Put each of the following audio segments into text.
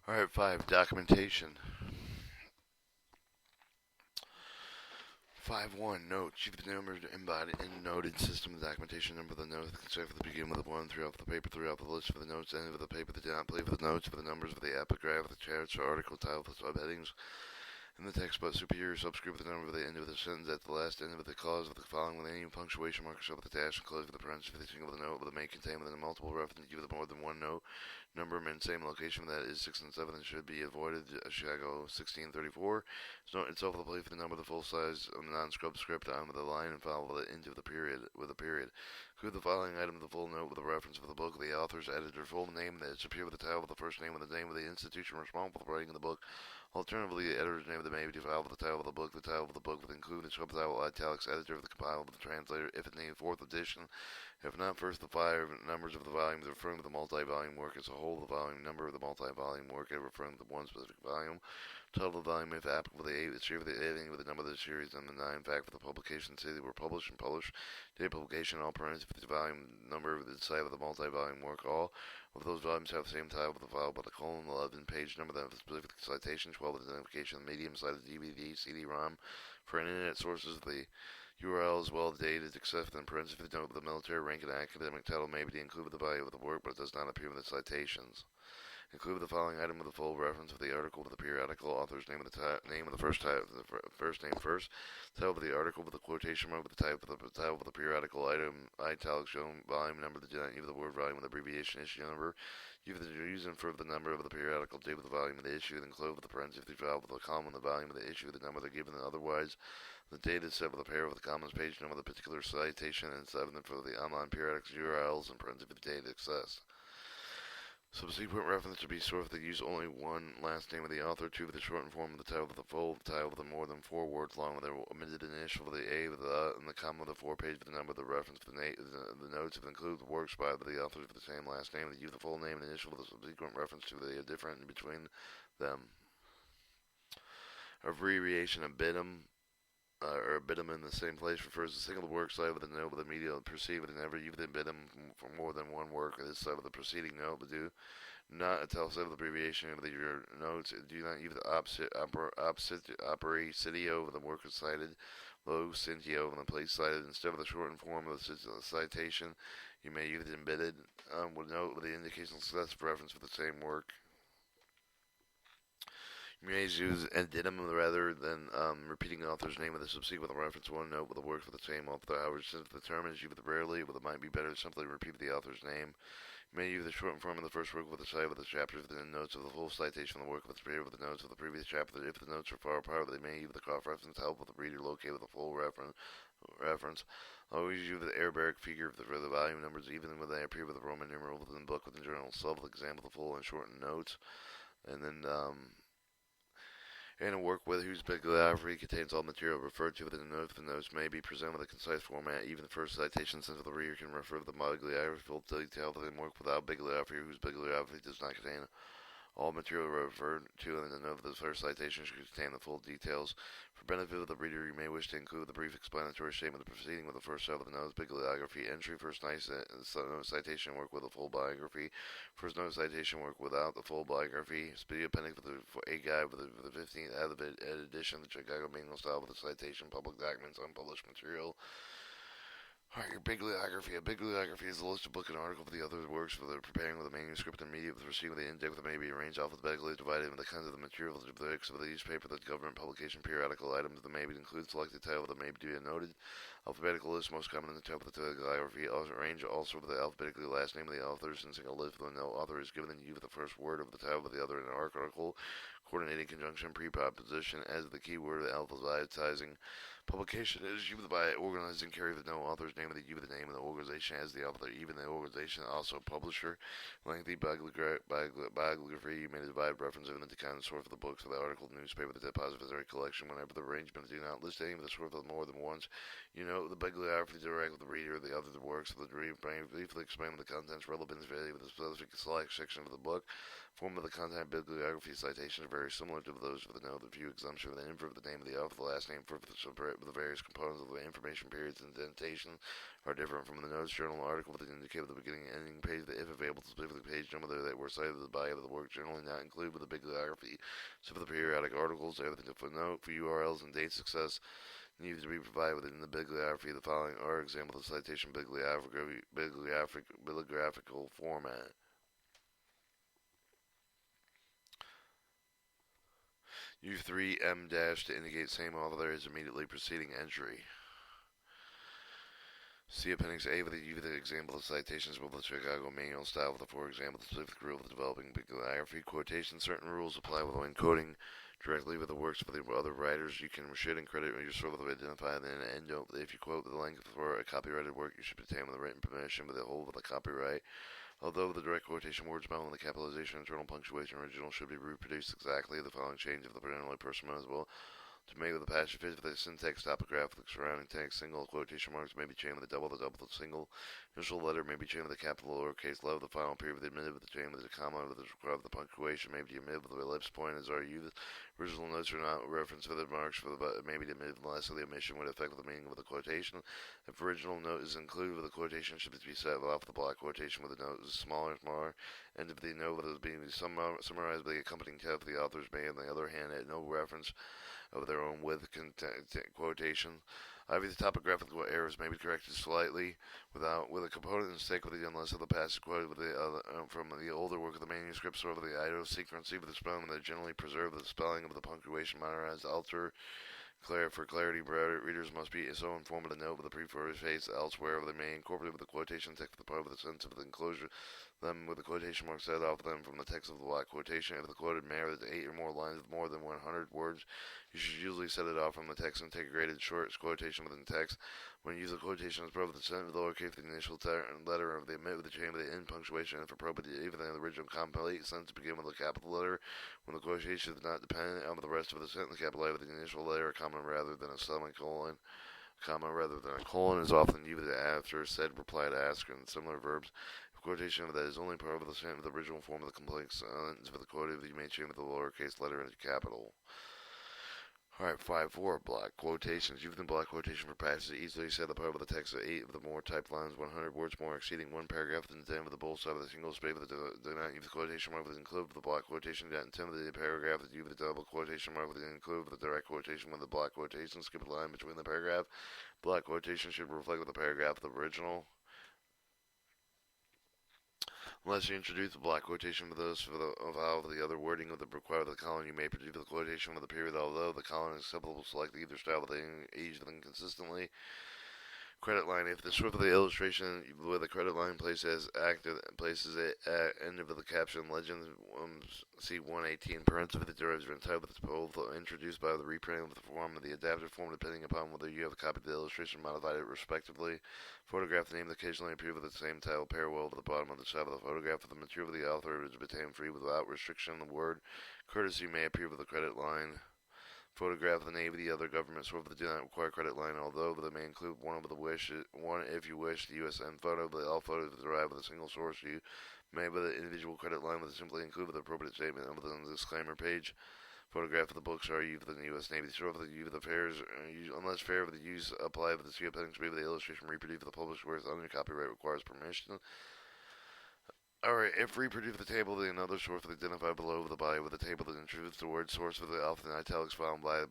Alright, 5. Documentation. 5.1. Note. Chief of the number embodied in noted system. The documentation number of the note. Concern for the begin with a 1 throughout the paper, throughout the list for the notes, end of the paper, the dot, play for the notes, for the numbers of the epigraph, the charts, or article title, the subheadings, in the text, but superior subscript with the number of the end of the sentence at the last end of the clause of the following with any punctuation markers over the dash and close with the parenthesis for the single of the note with the may contain within a multiple reference to more than one note number in same location that is 6 and 7 and should be avoided. Chicago 1634. So note itself the play for the number of the full size of the non-scrub script on with the line and follow with the end of the period with a period. Include the following item the full note with a reference for the book, the author's editor, full name that should appear with the title with the first name with the name of the institution responsible for writing the book. Alternatively, the editor's name of the may be filed with the title of the book would include the subtitle, italics, editor of the compile with the translator, if it named 4th edition. If not, first the 5 numbers of the volumes referring to the multi-volume work as a whole, the volume number of the multi-volume work referring to one specific volume, title of the volume if applicable, the 8, the series of the editing with the number of the series, and the 9 fact for the publication, say they were published and published, date of publication, all parentheses, the volume number of the site of the multi-volume work, all of those volumes have the same title with the file by the colon, 11 page number, the specific citation, 12 identification, the medium size of DVD, CD-ROM, for an internet sources, the URL as well dated, except in parentheses, the note of the military rank and academic title may be included with the value of the work, but it does not appear in the citations. Include the following item with the full reference of the article with the periodical author's name of the name of the first title, the first name first, title of the article with the quotation mark with the type of the title of the periodical item, italics shown, volume number, the date of the word volume with abbreviation issue number, give the reason for the number of the periodical date with the volume of the issue, then close with the parentheses if filed with the column the volume of the issue, the number they're given, otherwise the date is set with a pair of the commons page number, the particular citation, and 7 for the online periodics URLs and parentheses the date accessed. Subsequent reference to be stored if they use only one last name of the author, 2 with the shortened form of the title with the full title with the more than 4 words long with the omitted initial with the A with the and the comma with the 4 page with the number of the reference for the notes if it includes the works by the authors with the same last name, they use the full name and initial with a subsequent reference to the different in between them. Abbreviation abitum or abitum in the same place refers to a single work cited with a note with a media perceived and never use the abitum for more than one work. This side of the preceding note, but do not italicate the abbreviation of your notes. Do not use the opere sitio when the work is cited, low cintio when the place cited. Instead of the shortened form of the citation, you may use it embedded with note with the indication of successive reference for the same work. You may use addendum rather than repeating the author's name with a subsequent reference one note with a work for the same author. However, since the term is used rarely, it might be better to simply repeat the author's name. You may use the shortened form of the first work with the site of the chapters within the notes of the full citation of the work with the period with the notes of the previous chapter. If the notes are far apart, they may use the cross-reference to help with the reader locate with the full reference. Always use the Arabic figure for the volume numbers, even when they appear with the Roman numeral within the book within journal itself. Example the full and shortened notes, and then and a work with whose bibliography contains all material referred to within the note. The notes may be presented with a concise format. Even the first citation, since the reader can refer to the bibliography full detail of the work without bibliography, whose bibliography does not contain all material referred to in the note of the first citation should contain the full details. For benefit of the reader, you may wish to include the brief explanatory statement of the proceeding with the first set of the note's bibliography entry. First note citation work with a full biography. First note citation work without the full biography. Speedy appendix with a guide with the 15th edition, the Chicago Manual style with the citation, public documents, unpublished material. Alright, your bibliography. A bibliography is a list of book and article for the other works for the preparing with the manuscript and media with receiving the index that may be arranged alphabetically, divided into the kinds of the materials of the books of the newspaper, the government publication, periodical items that may include selected title that may be noted. Alphabetical list most common in the top of the bibliography. Arrange also with the alphabetically last name of the author, since a list when no author is given, then you the first word of the title of the other in an article. Coordinating conjunction preposition as the key word of alphabetizing. Publication is used by organizing carry the no author's name and the name of the organization as the author, even the organization also publisher. Lengthy bibliography you may divide reference into the kind of source of the books of the article, newspaper, the depository collection. Whenever the arrangement do not list any of the source of more than once, you note the bibliography direct with the reader, the other the works of the dream, briefly explain the contents, relevance, value of the specific select section of the book. Form of the content, bibliography, citations are very similar to those of the note, the view, exemption of the info, the name of the author, the last name for the various components of the information periods, indentation are different from the notes, journal, article with the indicator of the beginning and ending page, if available, specifically page number that were cited, the body of the work generally not included with the bibliography. So for the periodic articles, everything to footnote for URLs and date success needs to be provided within the bibliography. The following are examples of citation bibliographical format. U3M- to indicate same author as immediately preceding entry. See Appendix A with the example of citations with the Chicago Manual style with the, for example, the specific rule of developing bibliography quotation. Certain rules apply when coding directly with the works of the other writers. You should and credit your source with identify then an end note. If you quote the length for a copyrighted work, you should obtain with the written permission with the whole of the copyright. Although the direct quotation words bound with the capitalization, internal punctuation, original should be reproduced exactly. The following change of the generally personalizable to make with the passage fit for the syntax, topographic, surrounding text, single quotation marks may be chained with a double, the single initial letter may be chained with a capital lowercase letter, the final period with the omitted with the chain with a comma, with the required the punctuation may be omitted with the ellipse point as are used. Original notes are not referenced for the marks for the may be omitted unless the omission would affect the meaning of the quotation. If original note is included with the quotation, should be set off the block quotation with the note is smaller and smaller, and if the note is being summarized by the accompanying text, the author's may, on the other hand, add no reference of their own with quotation. Obvious topographical errors may be corrected slightly with a component mistake with the unless of the passage quoted with the from the older work of the manuscripts or the idiosyncrasy with the spelling that generally preserve the spelling of the punctuation modernized alter. For clarity, readers must be so informed of the note with the preface elsewhere they may incorporate with the quotation text the part of the sense of the enclosure them with the quotation marks set off them from the text of the block quotation. If the quoted matter is 8 or more lines with more than 100 words, you should usually set it off from the text and take a graded short quotation within text. When you use a quotation as part of the sentence, lowercase the initial letter of the omit with the chain of the end punctuation, if appropriate, even in the original complete sentence begin with a capital letter. When the quotation is not dependent on the rest of the sentence, capitalize with the initial letter, a comma rather than a semicolon. Comma rather than a colon is often used after said reply to ask and similar verbs. If quotation of that is only part of the sentence, the original form of the complete sentence for the quoted, you may change with the lowercase letter into capital. Alright, 5-4, block quotations. Use the block quotation for passages easily set the part of the text of 8 of the more typed lines, 100 words more, exceeding one paragraph than 10 of the both side of the single space. Do not use the quotation mark with include the block quotation. Got 10 of the paragraph that use the double quotation mark with include the direct quotation with the block quotation. Skip the line between the paragraph. Block quotation should reflect with the paragraph of the original. Unless you introduce the block quotation with those of the other wording of the required of the column, you may produce the quotation with the period, although the column is acceptable. Select either style with each of them consistently. Credit line. If the source of the illustration with the credit line places it at end of the caption legend C118 parenthesis the derivative type with both introduced by the reprinting of the form of the adapted form depending upon whether you have copied the illustration or modified it respectively. Photograph name that occasionally appear with the same title parallel to the bottom of the side of the photograph of the material of the author is obtained free without restriction. The word courtesy may appear with the credit line. Photograph the name of the other government source that do not require credit line, although they may include one if you wish. The USN photo, but all photos derived with a single source. You may with an individual credit line with simply include the appropriate statement on the disclaimer page. Photograph of the books are used within the U.S. Navy. Source of the fares, unless fair with the use apply with the C appendix B with the illustration reproduced with the published works under copyright requires permission. Alright, if reproduce the table, then another source is identified below the body with the table that introduces the word source with the often italics found by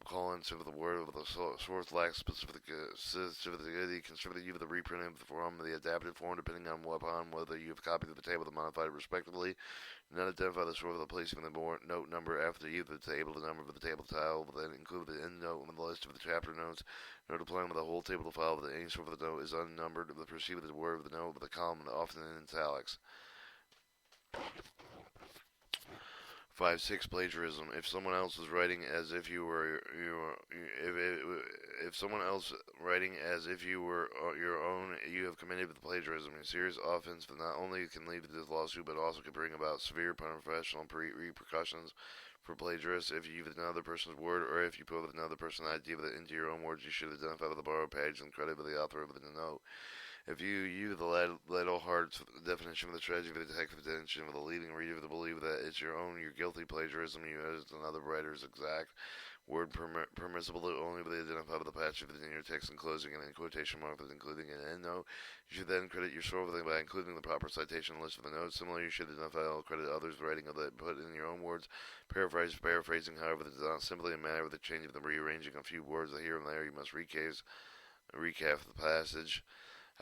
colons of the word of the source lacks specificity, consider the use of the reprinting of the form of the adapted form depending on whether you have copied of the table that modified respectively. Do not identify the source of the placing the note number after either the table, the number of the table tile, will then include the end note with the list of the chapter notes. Note applying with the whole table to file with the any source of the note is unnumbered. The proceed with the word of the note with the column often in italics. 5.6 Plagiarism. If someone else is writing as if you were if someone else writing as if you were your own, you have committed plagiarism. A serious offense that not only can lead to this lawsuit, but also can bring about severe professional repercussions for plagiarists. If you use another person's word, or if you put another person's idea into your own words, you should identify with the borrowed page and credit with the author of the note. If you use the Liddell Hart's definition of the tragedy of the detective attention of the leading reader to believe that it's your own, you're guilty plagiarism, you as another writer's exact word permissible only with the identified with the passage within your text enclosing and in quotation marks including an endnote. You should then credit your source by including the proper citation list of the notes. Similarly, you should identify all credit others writing of that put in your own words. Paraphrasing, however, is not simply a matter of the change of the rearranging a few words here and there. You must recap the passage.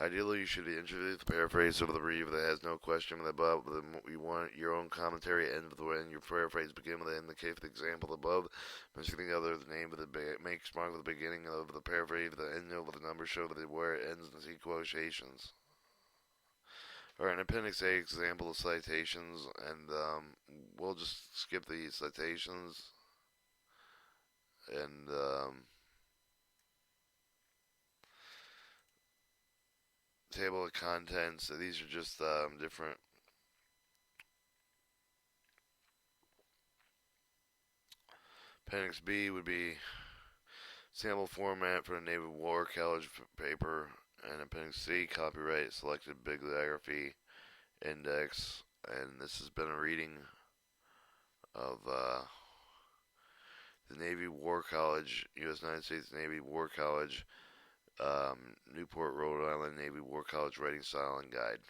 Ideally, you should introduce the paraphrase of the review that has no question above. You want your own commentary end of the way, and your paraphrase begin with indicate the example above. Mentioning the other the name of the makes mark with the beginning of the paraphrase, the end note with the number show that where it ends and see quotations. Alright, an Appendix A example of citations, and we'll just skip the citations and table of contents. So these are just different Appendix B would be sample format for the Naval War College paper, and Appendix C, copyright, selected bibliography, index, and this has been a reading of the Navy War College, U.S. United States Navy War College, Newport, Rhode Island Navy War College Writing Style and Guide.